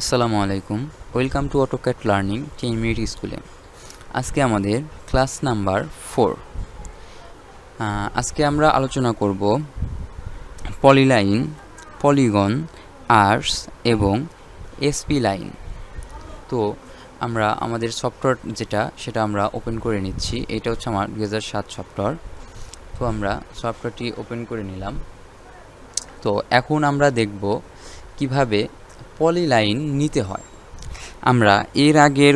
আসসালামু আলাইকুম, welcome to AutoCAD learning 10 minute স্কুলে। আজকে আমাদের ক্লাস নাম্বার 4। আজকে আমরা আলোচনা করব পলিলাইন, পলিগন, আর্কস এবং এসপি লাইন। তো আমরা আমাদের সফটওয়্যার সেটা আমরা ওপেন করে নিচ্ছি। এটা হচ্ছে আমার 2007 সফটওয়্যার। তো আমরা সফটওয়্যারটি ওপেন করে নিলাম। তো এখন আমরা দেখব কিভাবে পলিলাইন নিতে হয়। আমরা এর আগের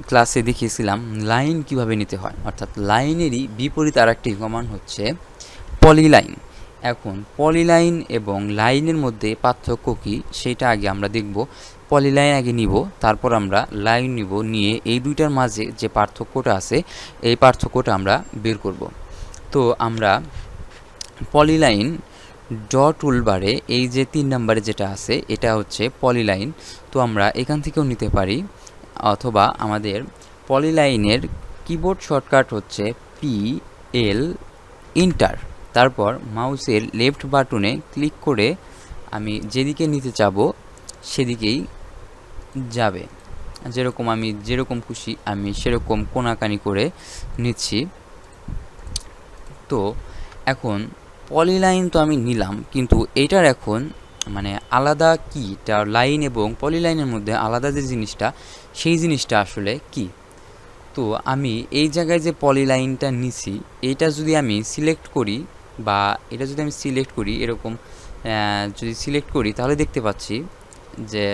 ক্লাসে দেখিয়েছিলাম লাইন কিভাবে নিতে হয়, অর্থাৎ লাইনেরই বিপরীত আরেকটি কমান্ড হচ্ছে পলিলাইন। এখন পলিলাইন এবং লাইনের মধ্যে পার্থক্য কী সেটা আগে আমরা দেখব। পলিলাইন আগে নিব, তারপর আমরা লাইন নিব, নিয়ে এই দুইটার মাঝে যে পার্থক্যটা আছে এই পার্থক্যটা আমরা বের করব। তো আমরা পলিলাইন টুলবারে এই যে 3 নম্বরে যেটা আছে এটা হচ্ছে পলিলাইন। তো আমরা এখান থেকেও নিতে পারি, অথবা আমাদের পলিলাইনের কিবোর্ড শর্টকাট হচ্ছে PL ইন্টার। তারপর মাউসের লেফট বাটনে ক্লিক করে আমি যেদিকে নিতে চাবো সেদিকেই যাবে। আমি যেরকম খুশি আমি সেরকম কোনাকানি করে নিচ্ছি। তো এখন পলিলাইন তো আমি নিলাম, কিন্তু এটার এখন আলাদা কি, তার লাইন এবং পলিলাইনের মধ্যে আলাদা যে জিনিসটা সেই জিনিসটা আসলে কি। তো আমি এই জায়গায় যে পলিলাইনটা নিছি এটা যদি আমি সিলেক্ট করি, বা এটা যদি আমি সিলেক্ট করি এরকম যদি সিলেক্ট করি তাহলে দেখতে পাচ্ছি যে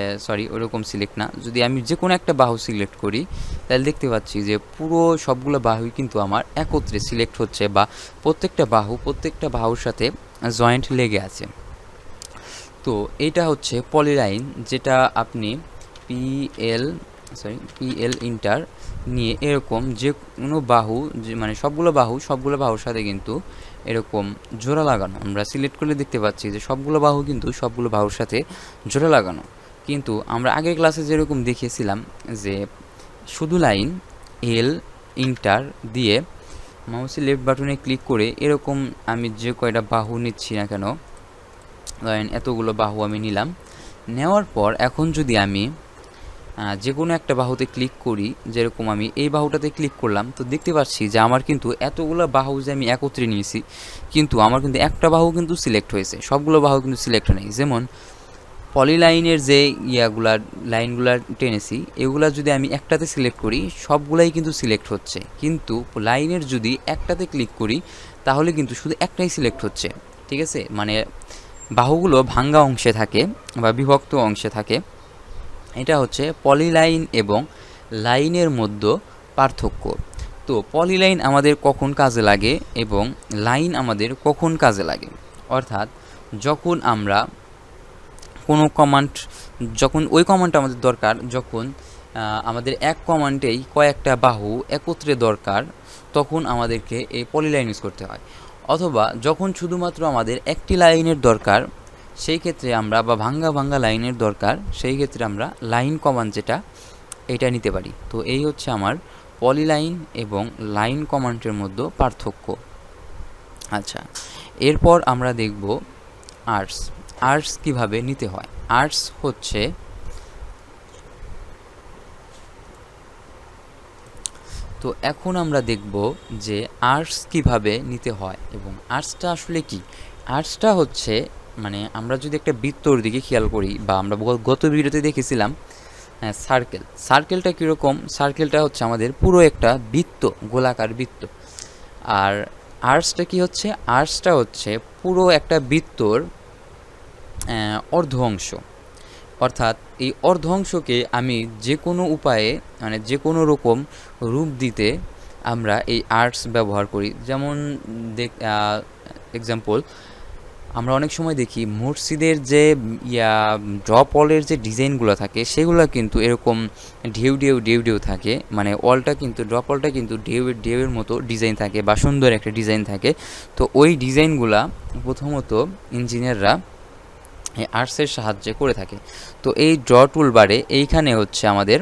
ওরকম সিলেক্ট না, যদি আমি যে কোনো একটা বাহু সিলেক্ট করি তাহলে দেখতে পাচ্ছি যে পুরো সবগুলো বাহুই কিন্তু আমার একত্রে সিলেক্ট হচ্ছে, বা প্রত্যেকটা বাহুর সাথে জয়েন্ট লেগে আছে। তো এটা হচ্ছে পলিলাইন, যেটা আপনি PL ইন্টার নিয়ে এরকম যে কোনো বাহু সবগুলো বাহুর সাথে কিন্তু এরকম জোড়া লাগানো। আমরা সিলেক্ট করলে দেখতে পাচ্ছি যে সবগুলো বাহুর সাথে জোড়া লাগানো। কিন্তু আমরা আগের ক্লাসে যেরকম দেখিয়েছিলাম যে শুধু লাইন L ইন্টার দিয়ে মাউসের লেফট বাটনে ক্লিক করে এরকম আমি যে কয়টা বাহু নিচ্ছি না কেন, ধরেন এতগুলো বাহু আমি নিলাম, নেওয়ার পর এখন যদি আমি যে কোনো একটা বাহুতে ক্লিক করি, যেরকম আমি এই বাহুটাতে ক্লিক করলাম, তো দেখতে পাচ্ছি যে আমার কিন্তু এতগুলো বাহু যে আমি একত্রে নিয়েছি, কিন্তু আমার কিন্তু একটা বাহু কিন্তু সিলেক্ট হয়েছে, সবগুলো বাহু কিন্তু সিলেক্ট নেই। যেমন পলিলাইনের যে লাইনগুলা টেনেছি এগুলা যদি আমি একটাতে সিলেক্ট করি সবগুলাই কিন্তু সিলেক্ট হচ্ছে, কিন্তু লাইনের যদি একটাতে ক্লিক করি তাহলে কিন্তু শুধু একটাই সিলেক্ট হচ্ছে। ঠিক আছে, বাহুগুলো ভাঙ্গা অংশে থাকে বা বিভক্ত অংশে থাকে। এটা হচ্ছে পলিলাইন এবং লাইনের মধ্যে পার্থক্য। তো পলিলাইন আমাদের কখন কাজে লাগে এবং লাইন আমাদের কখন কাজে লাগে, অর্থাৎ যখন আমরা কোনো যখন ওই কমান্ডটা আমাদের দরকার, যখন আমাদের এক কমান্ডেই কয়েকটা বাহু একত্রে দরকার, তখন আমাদেরকে এই পলিলাইন ইউজ করতে হয়। অথবা যখন শুধুমাত্র আমাদের একটি লাইনের দরকার সেই ক্ষেত্রে আমরা, বা ভাঙ্গা লাইনের দরকার সেই ক্ষেত্রে আমরা লাইন কমান্ড এটা নিতে পারি। তো এই হচ্ছে আমার পলিলাইন এবং লাইন কমান্ডের মধ্যে পার্থক্য। আচ্ছা, এরপর আমরা দেখব আর্কস কিভাবে নিতে হয়। আর্কস হচ্ছে তো এখন আমরা দেখব যে আর্কস কিভাবে নিতে হয় এবং আর্কসটা আসলে কি। আর্কসটা হচ্ছে আমরা যদি একটা বৃত্তর দিকে খেয়াল করি, বা আমরা গত ভিডিওতে দেখেছিলাম সার্কেলটা কীরকম। সার্কেলটা হচ্ছে আমাদের পুরো একটা বৃত্ত, গোলাকার বৃত্ত। আর আর্কসটা কি হচ্ছে, আর্কসটা হচ্ছে পুরো একটা বৃত্তর অর্ধ অংশ। অর্থাৎ এই অর্ধ অংশকে আমি যে কোনো উপায়ে যে কোনো রকম রূপ দিতে আমরা এই আর্কস ব্যবহার করি। যেমন এক্সাম্পল, আমরা অনেক সময় দেখি মসজিদের যে ড্রপওয়ালের যে ডিজাইনগুলো থাকে সেগুলো কিন্তু এরকম ঢেউ থাকে, ওয়ালটা কিন্তু ড্রপওয়ালটা কিন্তু ঢেউয়ের মতো ডিজাইন থাকে বা সুন্দর একটা ডিজাইন থাকে। তো ওই ডিজাইনগুলা প্রথমত ইঞ্জিনিয়াররা এই আর্কসের সাহায্যে করে থাকে। তো এই টুলবারে এইখানে হচ্ছে আমাদের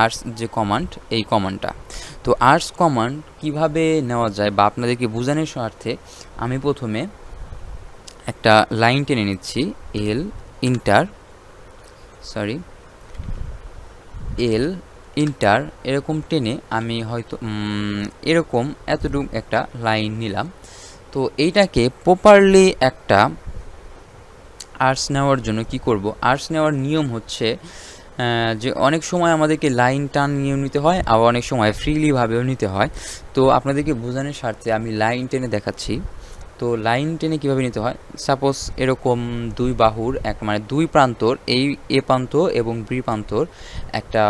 আর্কস যে কমান্ড, এই কমান্ডটা। তো আর্কস কমান্ড কিভাবে নেওয়া যায় বা আপনাদেরকে বোঝানোর স্বার্থে আমি প্রথমে একটা লাইন টেনে নিচ্ছি, L ইন্টার এল ইন্টার এরকম টেনে আমি হয়তো এরকম এতটুকু একটা লাইন নিলাম। তো এইটাকে প্রপারলি একটা আর্টস নেওয়ার জন্য কি করব, আর্টস নেওয়ার নিয়ম হচ্ছে যে অনেক সময় আমাদেরকে লাইন টান নিয়েও নিতে হয়, আবার অনেক সময় ফ্রিলিভাবেও নিতে হয়। তো আপনাদেরকে বোঝানোর স্বার্থে আমি লাইন টেনে দেখাচ্ছি। তো লাইন টেনে কীভাবে নিতে হয়, সাপোজ এরকম দুই বাহুর মানে দুই প্রান্তর, এই এ প্রান্ত এবং বি প্রান্তর একটা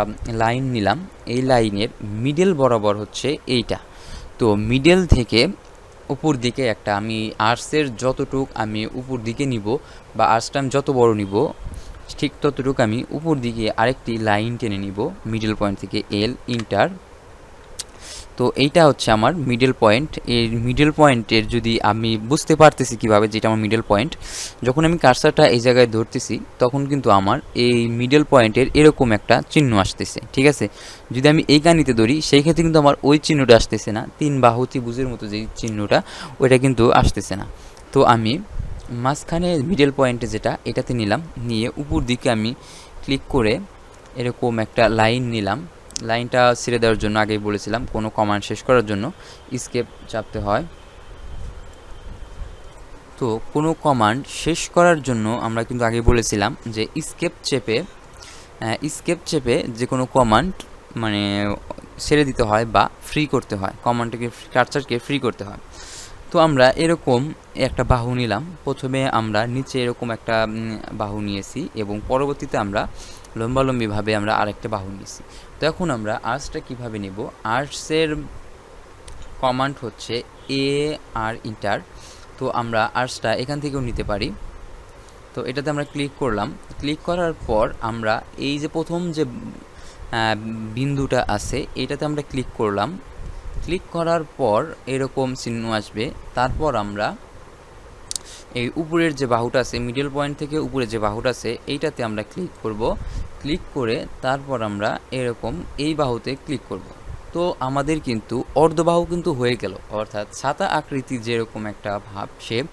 লাইন নিলাম। এই লাইনের মিডল বরাবর হচ্ছে এইটা। তো মিডল থেকে উপর দিকে একটা আমি আর্টসের যতটুক আমি উপর দিকে নিব বা আর্টসটা আমি যত বড় নিব ঠিক ততটুকু আমি উপর দিকে আরেকটি লাইন টেনে নিব মিডল পয়েন্ট থেকে এল ইন্টার। তো এইটা হচ্ছে আমার মিডল পয়েন্ট। এই মিডল পয়েন্টের যদি আমি বুঝতে পারতেছি কীভাবে যেটা আমার মিডল পয়েন্ট, যখন আমি কার্সারটা এই জায়গায় ধরতেছি তখন কিন্তু আমার এই মিডল পয়েন্টের এরকম একটা চিহ্ন আসতেছে, ঠিক আছে। যদি আমি এই কানিতে ধরি সেই ক্ষেত্রে কিন্তু আমার ওই চিহ্নটা আসতেছে না, তিন বাহু ত্রিভুজের মতো যেই চিহ্নটা ওইটা কিন্তু আসতেছে না। তো আমি মাঝখানে মিডল পয়েন্টে যেটা এটাতে নিলাম, নিয়ে উপর দিকে আমি ক্লিক করে এরকম একটা লাইন নিলাম। লাইনটা ছেড়ে দেওয়ার জন্য আগেই বলেছিলাম কোনো কমান্ড শেষ করার জন্য স্কেপ চাপতে হয়। তো কোনো কমান্ড শেষ করার জন্য আমরা কিন্তু আগে বলেছিলাম যে স্কেপ চেপে যে কোনো কমান্ড মানে ছেড়ে দিতে হয় বা ফ্রি করতে হয়, কমান্ডটাকে কার্সারকে ফ্রি করতে হয়। তো আমরা এরকম একটা বাহু নিলাম, প্রথমে আমরা নিচে এরকম একটা বাহু নিয়েছি এবং পরবর্তীতে আমরা লম্বালম্বিভাবে আমরা আরেকটা বাহু নিয়েছি। তো এখন আমরা আর্টসটা কীভাবে নেব, আর্টসের কমান্ড হচ্ছে এ আর ইন্টার। তো আমরা আর্টসটা এখান থেকেও নিতে পারি। তো এটাতে আমরা ক্লিক করলাম, ক্লিক করার পর আমরা এই যে প্রথম যে বিন্দুটা আছে এটাতে আমরা ক্লিক করলাম। ক্লিক করার পর এরকম চিহ্ন আসবে। তারপর আমরা এই উপরের যে বাহুটা আছে মিডল পয়েন্ট থেকে উপরে যে বাহুটা আছে এইটাতে আমরা ক্লিক করব। ক্লিক করে তারপর আমরা এরকম এই বাহুতে ক্লিক করব। তো আমাদের কিন্তু অর্ধবাহু কিন্তু হয়ে গেল, অর্থাৎ ছাতা আকৃতি যেরকম একটা ভাব শেপ,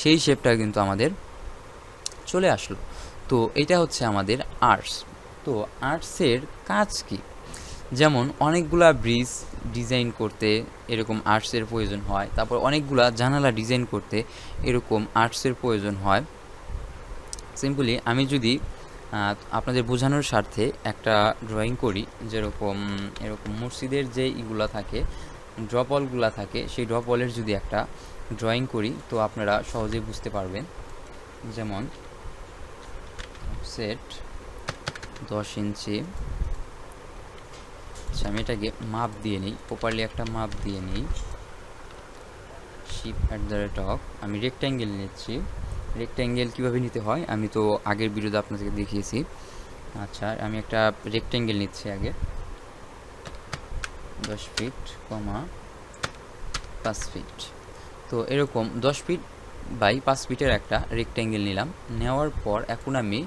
সেই শেপটা কিন্তু আমাদের চলে আসলো। তো এটা হচ্ছে আমাদের আর্টস। তো আর্টসের কাজ কি, যেমন অনেকগুলা ব্রিজ ডিজাইন করতে এরকম আর্টসের প্রয়োজন হয়, তারপর অনেকগুলা জানালা ডিজাইন করতে এরকম আর্টসের প্রয়োজন হয়। সিম্পলি আমি যদি আপনাদের বোঝানোর স্বার্থে একটা ড্রয়িং করি, যেরকম এরকম মসজিদের যে ইগুলা থাকে ড্রপলগুলা থাকে, সেই ড্রপলের যদি একটা ড্রয়িং করি তো আপনারা সহজেই বুঝতে পারবেন। যেমন সেট 10 ইঞ্চি, আচ্ছা আমি এটাকে মাপ দিয়ে নিই, প্রপারলি একটা মাপ দিয়ে নিই। শিপ@অফ আমি রেক্ট্যাঙ্গেল নিচ্ছি। রেক্ট্যাঙ্গেল কীভাবে নিতে হয় আমি তো আগের ভিডিওতে আপনাদেরকে দেখিয়েছি। আচ্ছা আমি একটা রেক্ট্যাঙ্গেল নিচ্ছি আগে 10 ফিট, 5 ফিট। তো এরকম 10 ফিট বাই 5 ফিটের একটা রেক্ট্যাঙ্গেল নিলাম। নেওয়ার পর এখন আমি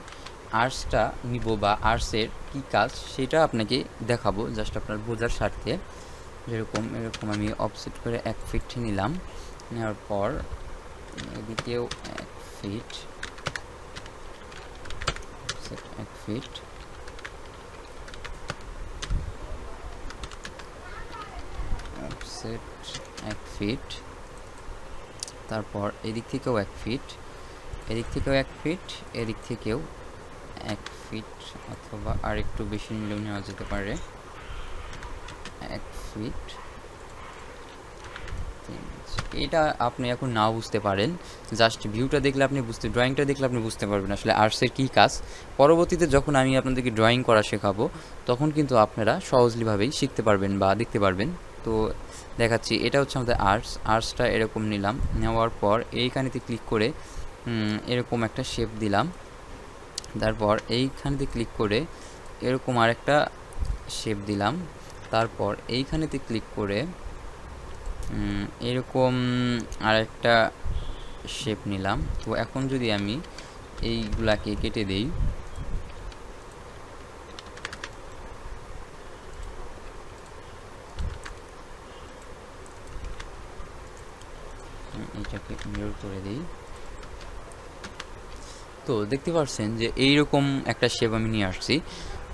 আর্টসটা নিব বা আর্টসের কী কাজ সেটা আপনাকে দেখাবো জাস্ট আপনার বোঝার স্বার্থে। এরকম আমি অফসেট করে 1 ফিট নিলাম। নেওয়ার পর এদিকেও 1 ফিট, 1 ফিট, অফসেট 1 ফিট, তারপর এদিক থেকেও 1 ফিট, এদিক থেকেও 1 ফিট, এদিক থেকেও 1 ফিট, অথবা আর একটু বেশি নিলেও নেওয়া যেতে পারে 1 ফিট। এটা আপনি এখন নাও বুঝতে পারেন, জাস্ট ভিউটা দেখলে আপনি ড্রয়িংটা দেখলে আপনি বুঝতে পারবেন আসলে আর্টসের কী কাজ। পরবর্তীতে যখন আমি আপনাদেরকে ড্রয়িং করা শেখাবো তখন কিন্তু আপনারা সহজলিভাবেই শিখতে পারবেন বা দেখতে পারবেন। তো দেখাচ্ছি, এটা হচ্ছে আমাদের আর্টসটা এরকম নিলাম। নেওয়ার পর এইখানেতে ক্লিক করে এরকম একটা শেপ দিলাম। তারপর এইখানেতে ক্লিক করে এরকম আরেকটা শেপ দিলাম। তারপর এইখানেতে ক্লিক করে এরকম আরেকটা শেপ নিলাম। তো এখন যদি আমি এইগুলাকে কেটে দেই, এইটাকে মিরর করে দিই, তো দেখতে পাচ্ছেন যে এইরকম একটা শেপ আমি নিয়ে আসছি।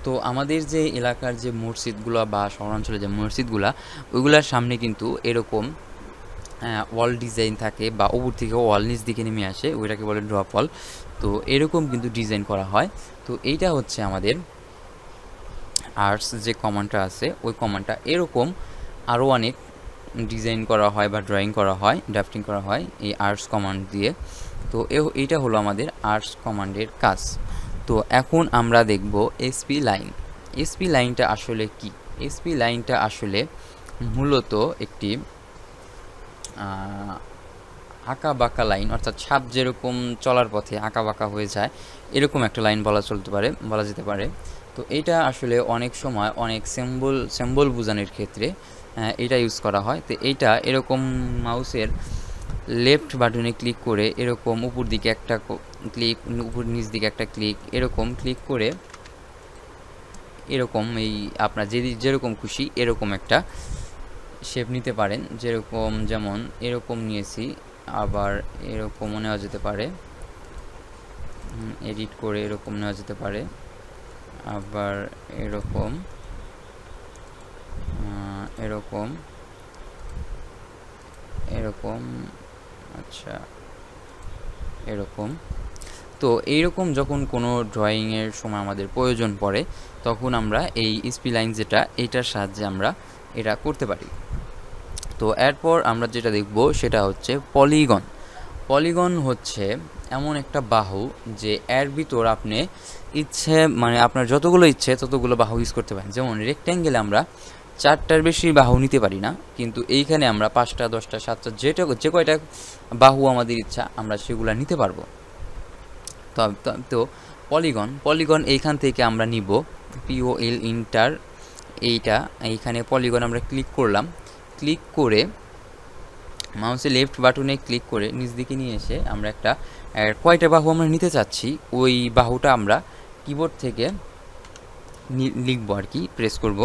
তো আমাদের যে এলাকার যে মসজিদগুলো বা শহরাঞ্চলে যে মসজিদগুলো, ওইগুলোর সামনে কিন্তু এরকম ওয়াল ডিজাইন থাকে, বা উপর থেকে ওয়াল নিচ দিকে নেমে আসে, ওইটাকে বলে ড্রপ ওয়াল। তো এরকম কিন্তু ডিজাইন করা হয়। তো এইটা হচ্ছে আমাদের আর্টস যে কমান্ডটা আছে, ওই কমান্ডটা এরকম আরও অনেক ডিজাইন করা হয় বা ড্রয়িং করা হয়, ড্রাফটিং করা হয় এই আর্টস কমান্ড দিয়ে। তো এইটা হলো আমাদের আর্টস কমান্ডের কাজ। তো এখন আমরা দেখব এসপি লাইন। এসপি লাইনটা আসলে কি? এসপি লাইনটা আসলে মূলত একটি আঁকা বাঁকা লাইন, অর্থাৎ ছাপ যেরকম চলার পথে আঁকা বাঁকা হয়ে যায়, এরকম একটা লাইন বলা যেতে পারে। তো এটা আসলে অনেক সময় অনেক সিম্বল বোঝানোর ক্ষেত্রে এটা ইউজ করা হয়। তো এইটা এরকম মাউসের লেফট বাটনে ক্লিক করে এরকম উপর দিকে একটা ক্লিক, উপর নিচ দিকে একটা ক্লিক, এরকম ক্লিক করে এরকম এই আপনার যেরকম খুশি এরকম একটা শেপ নিতে পারেন। যেমন এরকম নিয়েছি, আবার এরকমও নেওয়া যেতে পারে, এডিট করে এরকম নেওয়া যেতে পারে, আবার এরকম এরকম এরকম আচ্ছা এরকম। তো এইরকম যখন কোনো ড্রয়িংয়ের সময় আমাদের প্রয়োজন পড়ে, তখন আমরা এই এসপি লাইন এইটার সাহায্যে আমরা এটা করতে পারি। তো এরপর আমরা যেটা দেখব সেটা হচ্ছে পলিগন। পলিগন হচ্ছে এমন একটা বাহু যে এর ভিতর আপনি আপনার যতগুলো ইচ্ছে ততগুলো বাহু ইউজ করতে পারেন। যেমন রেক্ট্যাঙ্গেলে আমরা 4টার বেশি বাহু নিতে পারি না, কিন্তু এইখানে আমরা 5টা 10টা 7টা যে কয়টা বাহু আমাদের ইচ্ছা আমরা সেগুলো নিতে পারবো। তো পলিগন এইখান থেকে আমরা নিব POL ইন্টার, এইখানে পলিগন আমরা ক্লিক করলাম। ক্লিক করে মাউসে লেফট বাটনে ক্লিক করে নিচ দিকে নিয়ে এসে আমরা কয়টা বাহু আমরা নিতে চাচ্ছি ওই বাহুটা আমরা কিবোর্ড থেকে লিখব আর কি, প্রেস করব।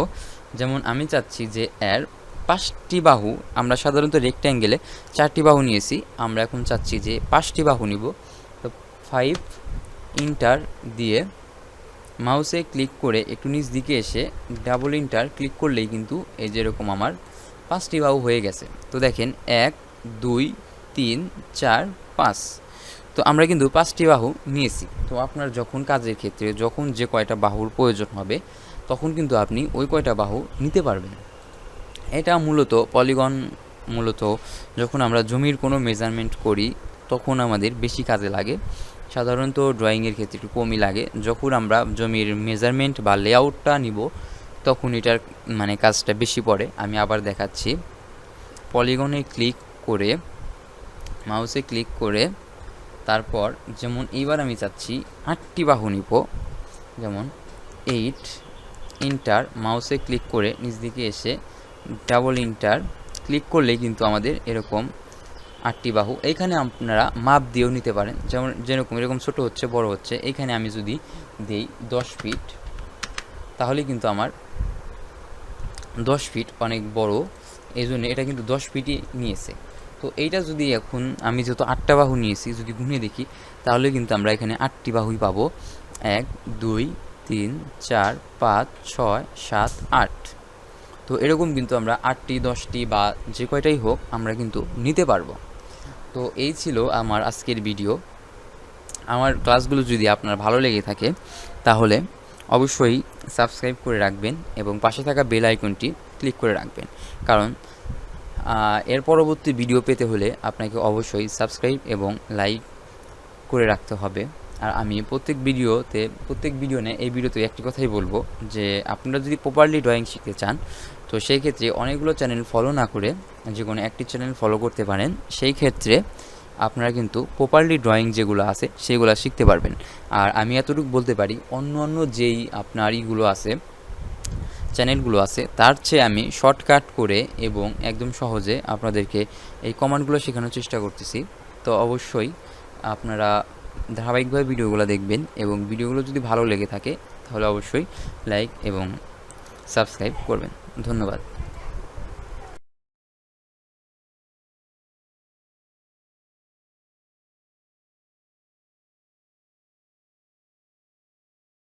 যেমন আমি চাচ্ছি যে এর 5টি বাহু, আমরা সাধারণত রেক্ট্যাঙ্গেলে 4টি বাহু নিয়েছি, আমরা এখন চাচ্ছি যে 5টি বাহু নিব। তো 5 ইন্টার দিয়ে মাউসে ক্লিক করে একটু নিচ দিকে এসে ডাবল ইন্টার ক্লিক করলেই কিন্তু এই যেরকম আমার 5টি বাহু হয়ে গেছে। তো দেখেন 1 2 3 4 5। তো আমরা কিন্তু 5টি বাহু নিয়েছি। তো আপনার যখন কাজের ক্ষেত্রে যখন যে কয়টা বাহুর প্রয়োজন হবে, তখন কিন্তু আপনি ওই কয়টা বাহু নিতে পারবেন। এটা পলিগন মূলত যখন আমরা জমির কোনো মেজারমেন্ট করি তখন আমাদের বেশি কাজে লাগে। সাধারণত ড্রয়িংয়ের ক্ষেত্রে একটু কমই লাগে। যখন আমরা জমির মেজারমেন্ট বা লেআউটটা নিব তখন এটার কাজটা বেশি পড়ে। আমি আবার দেখাচ্ছি। পলিগনে ক্লিক করে মাউসে ক্লিক করে তারপর যেমন এইবার আমি চাচ্ছি 8টি বাহু নিব, যেমন 8 ইন্টার মাউসে ক্লিক করে নিচ দিকে এসে ডাবল ইন্টার ক্লিক করলেই কিন্তু আমাদের এরকম 8টি বাহু। এইখানে আপনারা মাপ দিয়েও নিতে পারেন, যেরকম এরকম ছোট হচ্ছে বড় হচ্ছে। এইখানে আমি যদি দেই 10 ফিট, তাহলে কিন্তু আমার 10 ফিট অনেক বড়, এই জন্য এটা কিন্তু 10 ফিটই নিয়েছে। তো এইটা যদি এখন আমি যেহেতু 8টা বাহু নিয়েছি, যদি গুনে দেখি তাহলে কিন্তু আমরা এখানে 8টি বাহুই পাবো। 1 2 3 4 5 6 7 8। তো এরকম কিন্তু আমরা 8টি 10টি বা যে কয়টাই হোক আমরা কিন্তু নিতে পারবো। তো এই ছিল আমার আজকের ভিডিও। আমার ক্লাসগুলো যদি আপনার ভালো লেগে থাকে তাহলে অবশ্যই সাবস্ক্রাইব করে রাখবেন এবং পাশে থাকা বেল আইকনটি ক্লিক করে রাখবেন, কারণ এর পরবর্তী ভিডিও পেতে হলে আপনাকে অবশ্যই সাবস্ক্রাইব এবং লাইক করে রাখতে হবে। আর আমি প্রত্যেক ভিডিও এই ভিডিওতে একটি কথাই বলবো যে আপনারা যদি প্রপারলি ড্রয়িং শিখতে চান, তো সেই ক্ষেত্রে অনেকগুলো চ্যানেল ফলো না করে যে কোনো একটি চ্যানেল ফলো করতে পারেন। সেই ক্ষেত্রে আপনারা কিন্তু প্রপারলি ড্রয়িং যেগুলো আছে সেগুলো শিখতে পারবেন। আর আমি এতটুকু বলতে পারি, অন্য যেই আপনার চ্যানেলগুলো আছে তার চেয়ে আমি শর্টকাট করে এবং একদম সহজে আপনাদেরকে এই কমান্ডগুলো শেখানোর চেষ্টা করতেছি। তো অবশ্যই আপনারা ধারাবাহিকভাবে ভিডিওগুলো দেখবেন এবং ভিডিওগুলো যদি ভালো লেগে থাকে তাহলে অবশ্যই লাইক এবং সাবস্ক্রাইব করবেন। ধন্যবাদ।